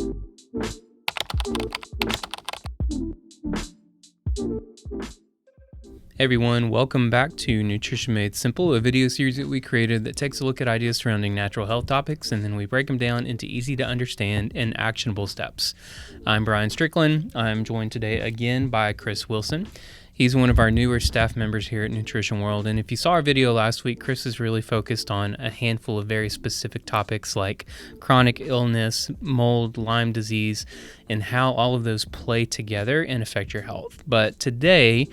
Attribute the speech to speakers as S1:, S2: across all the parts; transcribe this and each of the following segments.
S1: Hey everyone, welcome back to Nutrition Made Simple, a video series that we created that takes a look at ideas surrounding natural health topics and then we break them down into easy to understand and actionable steps. I'm Brian Strickland. I'm joined today again by Chris Wilson. He's one of our newer staff members here at Nutrition World, and if you saw our video last week, Chris is really focused on a handful of very specific topics like chronic illness, mold, Lyme disease, and how all of those play together and affect your health. But today,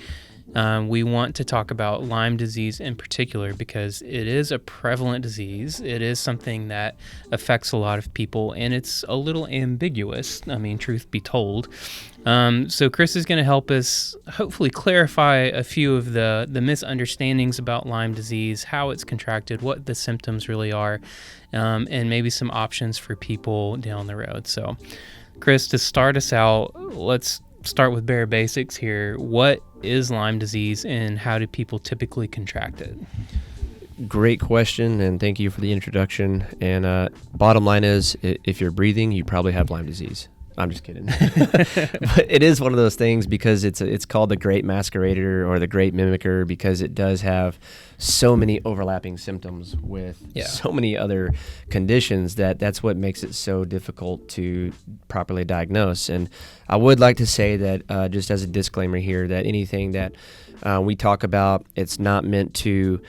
S1: we want to talk about Lyme disease in particular because it is a prevalent disease. It is something that affects a lot of people, and it's a little ambiguous, truth be told. So Chris is going to help us hopefully clarify a few of the misunderstandings about Lyme disease, how it's contracted, what the symptoms really are, and maybe some options for people down the road. So Chris, to start us out, let's start with bare basics here. What is Lyme disease and how do people typically contract it?
S2: Great question, and thank you for the introduction. And bottom line is, if you're breathing, you probably have Lyme disease. I'm just kidding. But it is one of those things because it's called the great masquerader or the great mimicker because it does have so many overlapping symptoms with so many other conditions that's what makes it so difficult to properly diagnose. And I would like to say that just as a disclaimer here, that anything that we talk about, it's not meant to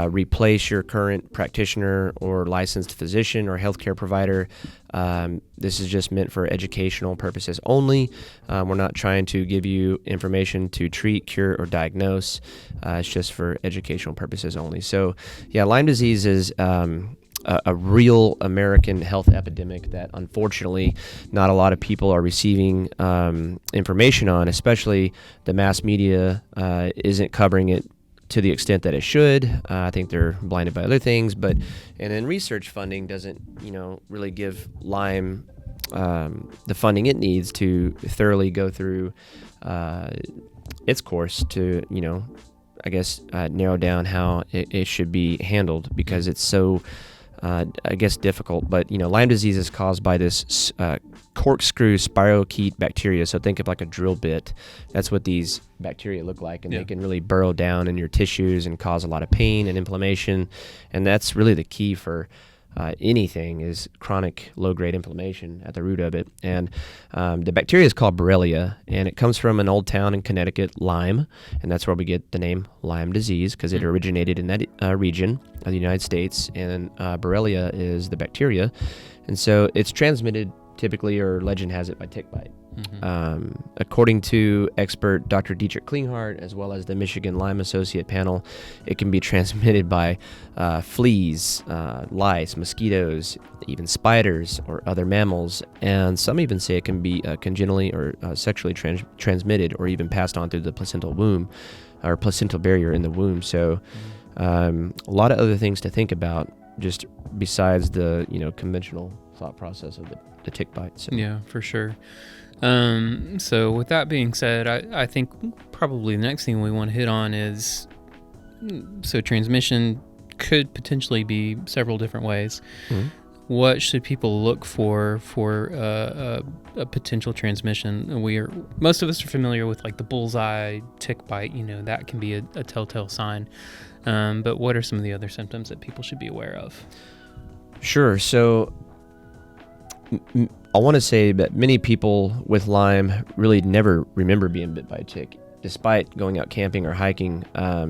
S2: replace your current practitioner or licensed physician or healthcare provider. This is just meant for educational purposes only. We're not trying to give you information to treat, cure, or diagnose. It's just for educational purposes only. So, Lyme disease is a real American health epidemic that unfortunately not a lot of people are receiving information on, especially the mass media isn't covering it to the extent that it should. I think they're blinded by other things, and then research funding doesn't, really give Lyme the funding it needs to thoroughly go through its course to, narrow down how it should be handled because it's so difficult. But, Lyme disease is caused by this corkscrew spirochete bacteria. So think of like a drill bit. That's what these bacteria look like, and they can really burrow down in your tissues and cause a lot of pain and inflammation. And that's really the key for anything is chronic low-grade inflammation at the root of it. And the bacteria is called Borrelia, and it comes from an old town in Connecticut, Lyme, and that's where we get the name Lyme disease because it originated in that region of the United States. And Borrelia is the bacteria, and so it's transmitted typically, or legend has it, by tick bite. According to expert Dr. Dietrich Klinghardt, as well as the Michigan Lyme Associate panel, it can be transmitted by fleas, lice, mosquitoes, even spiders or other mammals, and some even say it can be congenitally or sexually transmitted or even passed on through the placental womb or placental barrier in the womb. So a lot of other things to think about just besides the conventional thought process of the tick bite. So.
S1: Yeah, for sure. So with that being said, I think probably the next thing we want to hit on is, so transmission could potentially be several different ways. Mm-hmm. What should people look for a potential transmission? Most of us are familiar with like the bullseye tick bite, that can be a telltale sign. But what are some of the other symptoms that people should be aware of?
S2: Sure. So I want to say that many people with Lyme really never remember being bit by a tick, despite going out camping or hiking,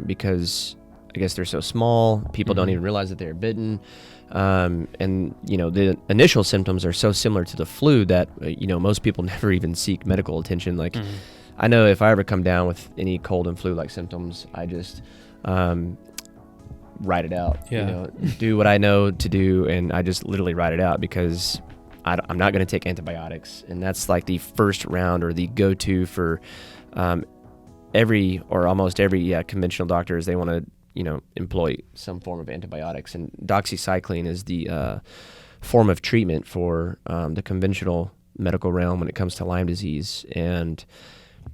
S2: because I guess they're so small, people don't even realize that they're bitten. And, the initial symptoms are so similar to the flu that, most people never even seek medical attention. Like, I know if I ever come down with any cold and flu-like symptoms, I just write it out, do what I know to do, and I just literally write it out because I'm not going to take antibiotics, and that's like the first round or the go-to for every or almost every conventional doctor is they want to employ some form of antibiotics, and doxycycline is the form of treatment for the conventional medical realm when it comes to Lyme disease. And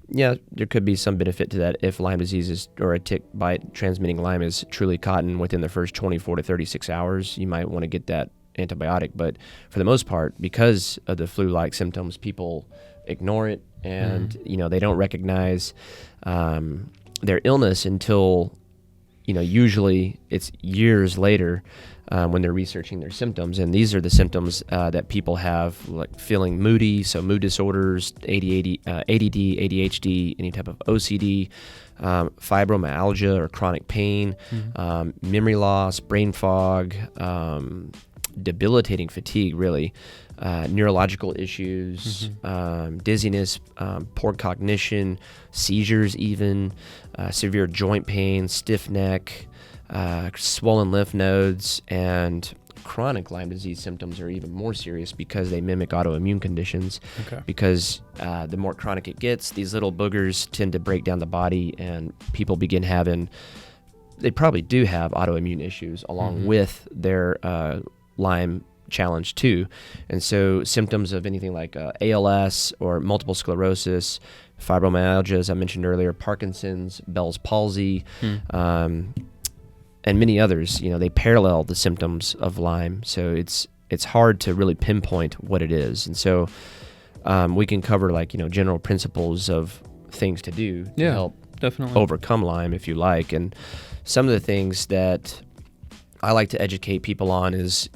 S2: yeah, there could be some benefit to that if Lyme disease or a tick bite transmitting Lyme is truly caught within the first 24 to 36 hours. You might want to get that antibiotic. But for the most part, because of the flu-like symptoms, people ignore it, and they don't recognize their illness until usually it's years later when they're researching their symptoms. And these are the symptoms that people have, like feeling moody, so mood disorders, ADD, ADHD, any type of OCD, fibromyalgia or chronic pain, memory loss, brain fog, debilitating fatigue, really, neurological issues, dizziness, poor cognition, seizures even, severe joint pain, stiff neck, swollen lymph nodes, and chronic Lyme disease symptoms are even more serious because they mimic autoimmune conditions. Because the more chronic it gets, these little boogers tend to break down the body, and people begin having, they probably do have autoimmune issues along with their Lyme challenge too. And so symptoms of anything like ALS or multiple sclerosis, fibromyalgia, as I mentioned earlier, Parkinson's, Bell's palsy, and many others, they parallel the symptoms of Lyme. So it's hard to really pinpoint what it is. And so we can cover general principles of things to do to help
S1: definitely
S2: overcome Lyme if you like. And some of the things that I like to educate people on is,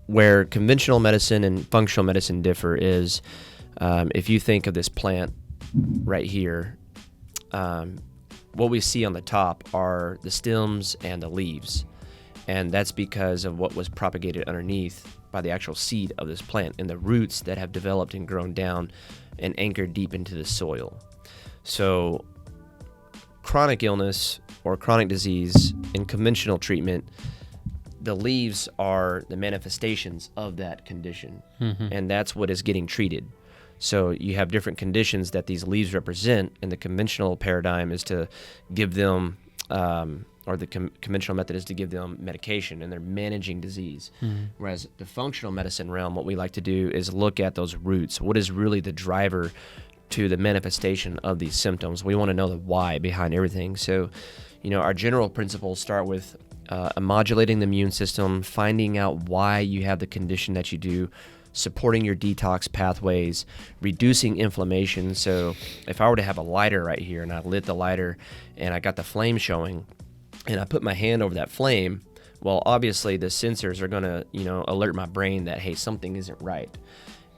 S2: where conventional medicine and functional medicine differ is, if you think of this plant right here, what we see on the top are the stems and the leaves. And that's because of what was propagated underneath by the actual seed of this plant and the roots that have developed and grown down and anchored deep into the soil. So chronic illness or chronic disease in conventional treatment, the leaves are the manifestations of that condition, and that's what is getting treated. So you have different conditions that these leaves represent, and the conventional paradigm is to give them, or the conventional method is to give them medication, and they're managing disease. Whereas the functional medicine realm, what we like to do is look at those roots. What is really the driver to the manifestation of these symptoms? We want to know the why behind everything. So, our general principles start with modulating the immune system, finding out why you have the condition that you do, supporting your detox pathways, reducing inflammation. So if I were to have a lighter right here and I lit the lighter and I got the flame showing and I put my hand over that flame, well, obviously the sensors are going to, alert my brain that, hey, something isn't right.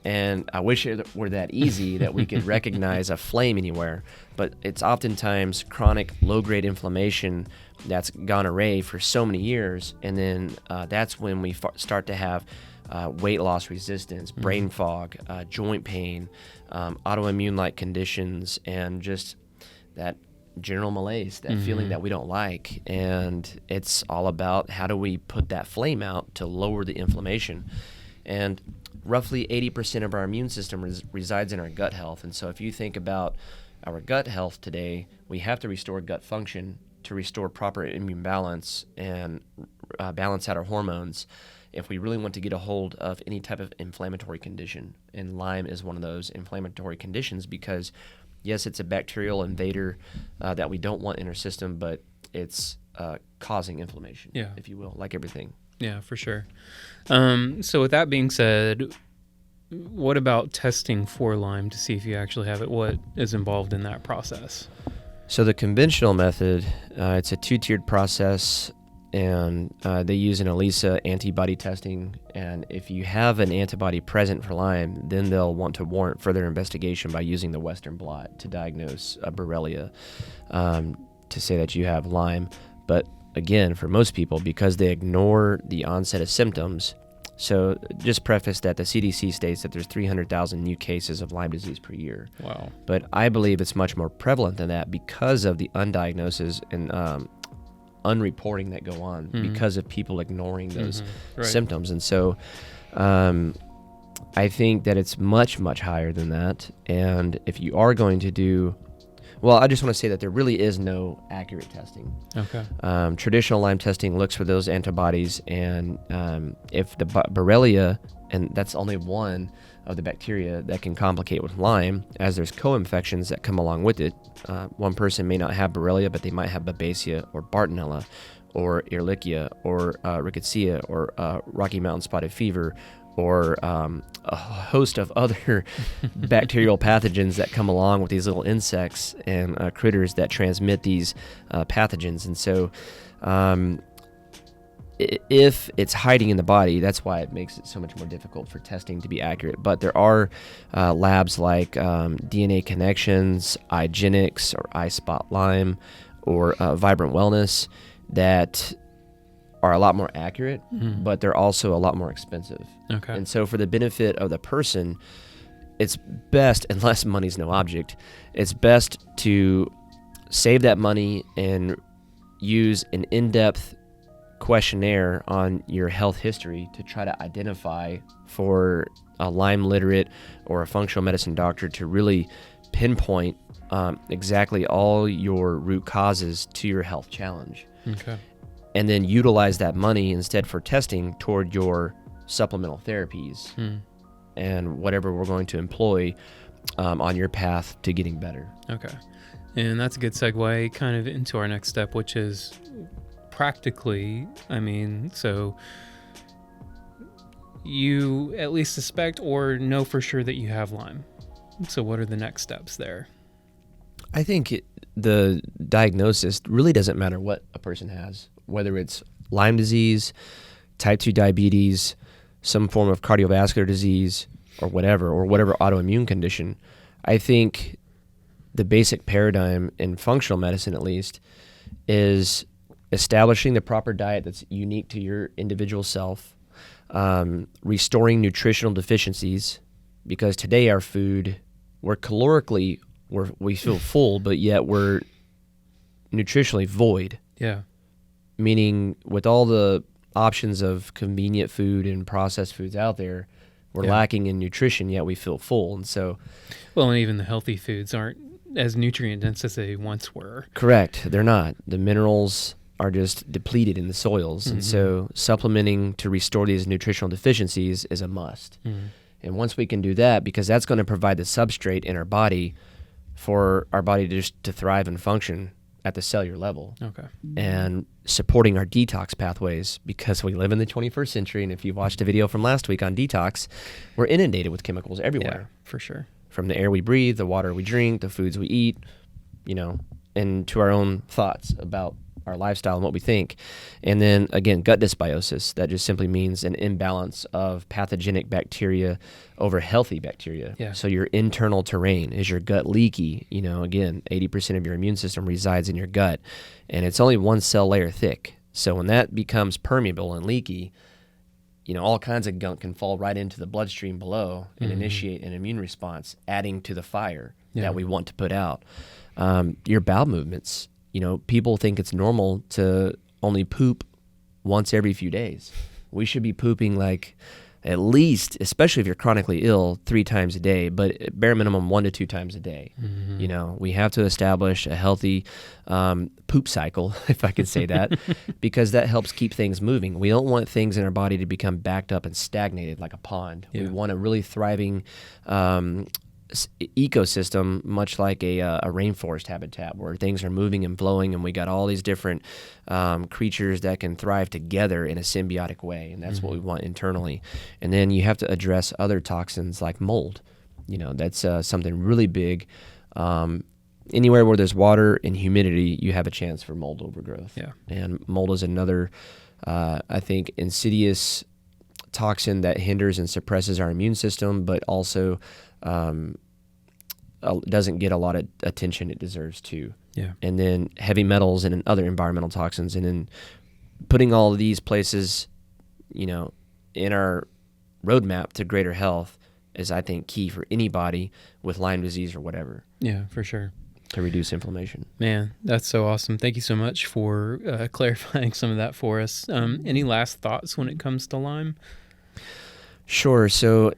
S2: And I wish it were that easy that we could recognize a flame anywhere, but it's oftentimes chronic low-grade inflammation that's gone array for so many years, and then that's when we start to have weight loss resistance, brain fog, joint pain, autoimmune-like conditions, and just that general malaise, that feeling that we don't like. And it's all about how do we put that flame out to lower the inflammation. And roughly 80% of our immune system resides in our gut health. And so if you think about our gut health today, we have to restore gut function to restore proper immune balance and balance out our hormones if we really want to get a hold of any type of inflammatory condition. And Lyme is one of those inflammatory conditions because, yes, it's a bacterial invader that we don't want in our system, but it's causing inflammation, if you will, like everything.
S1: Yeah, for sure. So with that being said, what about testing for Lyme to see if you actually have it? What is involved in that process?
S2: So the conventional method, it's a two-tiered process, and they use an ELISA antibody testing. And if you have an antibody present for Lyme, then they'll want to warrant further investigation by using the Western blot to diagnose Borrelia, to say that you have Lyme. But again, for most people, because they ignore the onset of symptoms, so just preface that the CDC states that there's 300,000 new cases of Lyme disease per year.
S1: Wow.
S2: But I believe it's much more prevalent than that because of the undiagnosis and unreporting that go on because of people ignoring those symptoms. And so I think that it's much, much higher than that. And if you are going to do, well, I just want to say that there really is no accurate testing.
S1: Okay.
S2: Traditional Lyme testing looks for those antibodies, and if the Borrelia, and that's only one of the bacteria that can complicate with Lyme, as there's co-infections that come along with it. One person may not have Borrelia, but they might have Babesia or Bartonella, or Ehrlichia or rickettsia or Rocky Mountain spotted fever or a host of other bacterial pathogens that come along with these little insects and critters that transmit these pathogens. And so if it's hiding in the body, that's why it makes it so much more difficult for testing to be accurate. But there are labs like DNA Connections, iGenix, or iSpot Lyme, or Vibrant Wellness that are a lot more accurate, but they're also a lot more expensive.
S1: Okay.
S2: And so for the benefit of the person, it's best, unless money's no object, it's best to save that money and use an in-depth questionnaire on your health history to try to identify for a Lyme literate or a functional medicine doctor to really pinpoint exactly all your root causes to your health challenge.
S1: Okay.
S2: And then utilize that money instead for testing toward your supplemental therapies and whatever we're going to employ on your path to getting better.
S1: Okay. And that's a good segue kind of into our next step, which is practically, so you at least suspect or know for sure that you have Lyme. So what are the next steps there?
S2: I think the diagnosis really doesn't matter what a person has, whether it's Lyme disease, type 2 diabetes, some form of cardiovascular disease, or whatever autoimmune condition. I think the basic paradigm in functional medicine, at least, is establishing the proper diet that's unique to your individual self, restoring nutritional deficiencies, because today our food, we're calorically, we feel full, but yet we're nutritionally void.
S1: Yeah.
S2: Meaning with all the options of convenient food and processed foods out there, we're lacking in nutrition, yet we feel full. And so...
S1: Well, and even the healthy foods aren't as nutrient dense as they once were.
S2: Correct. They're not. The minerals are just depleted in the soils. And so supplementing to restore these nutritional deficiencies is a must. And once we can do that, because that's going to provide the substrate in our body for our body to thrive and function at the cellular level.
S1: Okay.
S2: And supporting our detox pathways, because we live in the 21st century, and if you watched a video from last week on detox, we're inundated with chemicals everywhere.
S1: Yeah, for sure.
S2: From the air we breathe, the water we drink, the foods we eat, and to our own thoughts about our lifestyle and what we think. And then, again, gut dysbiosis. That just simply means an imbalance of pathogenic bacteria over healthy bacteria.
S1: Yeah.
S2: So your internal terrain, is your gut leaky? Again, 80% of your immune system resides in your gut, and it's only one cell layer thick. So when that becomes permeable and leaky, all kinds of gunk can fall right into the bloodstream below and initiate an immune response, adding to the fire that we want to put out. Your bowel movements, people think it's normal to only poop once every few days. We should be pooping like at least, especially if you're chronically ill, 3 times a day, but at bare minimum 1 to 2 times a day. We have to establish a healthy poop cycle, if I could say that, because that helps keep things moving. We don't want things in our body to become backed up and stagnated like a pond. We want a really thriving ecosystem, much like a rainforest habitat, where things are moving and flowing, and we got all these different creatures that can thrive together in a symbiotic way, and that's what we want internally. And then you have to address other toxins like mold. That's something really big. Anywhere where there's water and humidity, you have a chance for mold overgrowth. Yeah. And mold is another, I think, insidious toxin that hinders and suppresses our immune system, but also doesn't get a lot of attention it deserves to. Yeah. And then heavy metals and other environmental toxins, and then putting all of these places, in our roadmap to greater health is, I think, key for anybody with Lyme disease or whatever.
S1: Yeah, for sure.
S2: To reduce inflammation.
S1: Man, that's so awesome. Thank you so much for clarifying some of that for us. Any last thoughts when it comes to Lyme?
S2: Sure. So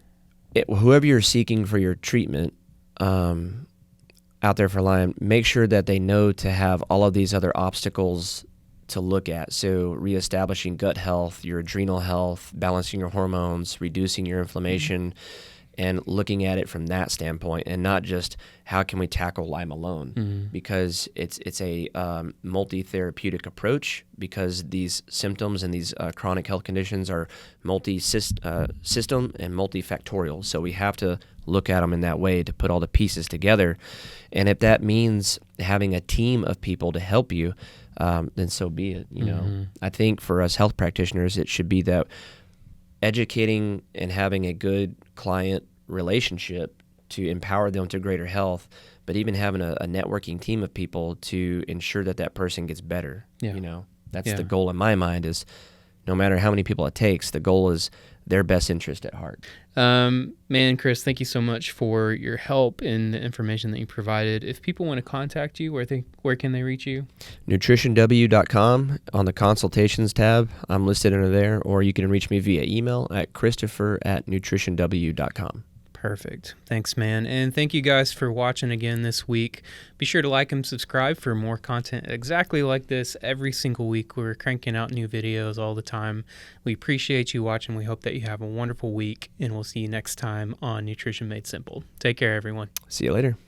S2: whoever you're seeking for your treatment out there for Lyme, make sure that they know to have all of these other obstacles to look at. So reestablishing gut health, your adrenal health, balancing your hormones, reducing your inflammation, and looking at it from that standpoint, and not just how can we tackle Lyme alone, because it's a multi-therapeutic approach, because these symptoms and these chronic health conditions are multi-system and multifactorial. So we have to look at them in that way to put all the pieces together. And if that means having a team of people to help you, then so be it. You know, I think for us health practitioners, it should be that educating and having a good client relationship to empower them to greater health, but even having a networking team of people to ensure that that person gets better. You know, that's the goal in my mind, is no matter how many people it takes, the goal is their best interest at heart.
S1: Man, Chris, thank you so much for your help and the information that you provided. If people want to contact you, where can they reach you?
S2: NutritionW.com, on the consultations tab. I'm listed under there, or you can reach me via email at Christopher@NutritionW.com.
S1: Perfect. Thanks, man. And thank you guys for watching again this week. Be sure to like and subscribe for more content exactly like this every single week. We're cranking out new videos all the time. We appreciate you watching. We hope that you have a wonderful week, and we'll see you next time on Nutrition Made Simple. Take care, everyone.
S2: See you later.